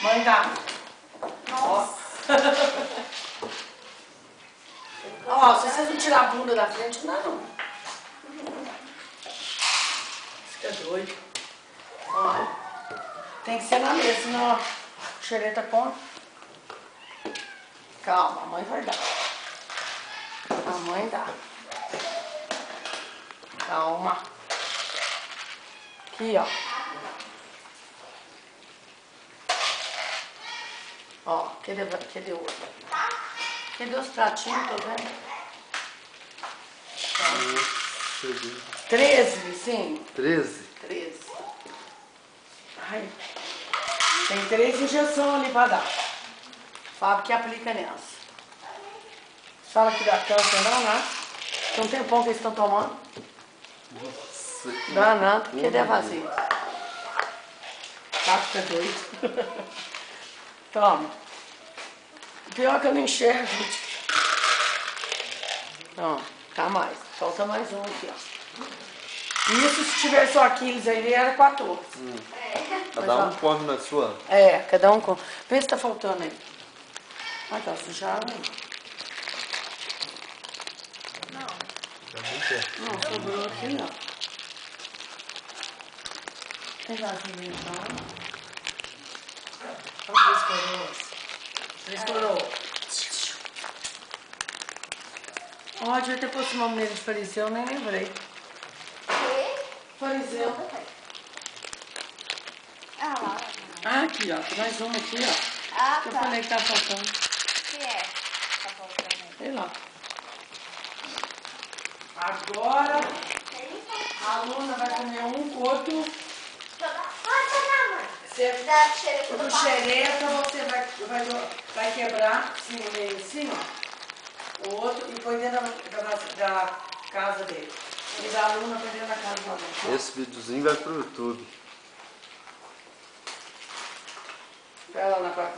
Mãe dá. Nossa. Ó, se vocês não tirar a bunda da frente, não dá não. Fica doido. Ó, tem que ser na mesa, senão a xereta come. Calma, a mãe vai dar. A mãe dá. Calma. Aqui, ó. Ó, cadê o outro? Cadê os pratinhos, tô vendo? 13, Vicinho? 13? 13. Ai, tem 3 injeções ali pra dar. Fábio que aplica nessa. Fala que dá câncer, danado. Tem um tempão que eles estão tomando. Nossa. Danado, porque deve fazer. Tá, fica doido. Toma. Pior que eu não enxergo, gente. Ó, tá mais. Falta mais um aqui, ó. Isso, se tivesse só 15 aí, era 14. Cada um come na sua. É, cada um com. Vê se tá faltando aí. Ah, tá sujado. Não, sobrou aqui, ó. Tem vasilha então. Olha as 3 coroas. 3 coroas. Ó, devia ter posto o nome dele de fariseu, nem lembrei. Fariseu. Ah, aqui, ó. Tem mais uma aqui, ó. Ah, Que eu tá. falei que tá faltando. Que é? Tá faltando aí. Sei lá. Agora, a aluna vai comer um coto. Você, o do xereta você vai quebrar assim, no meio assim, ó. O outro e põe dentro da casa dele. E da aluna põe dentro da casa do aluno. Esse videozinho vai pro YouTube. Vai lá na quarta.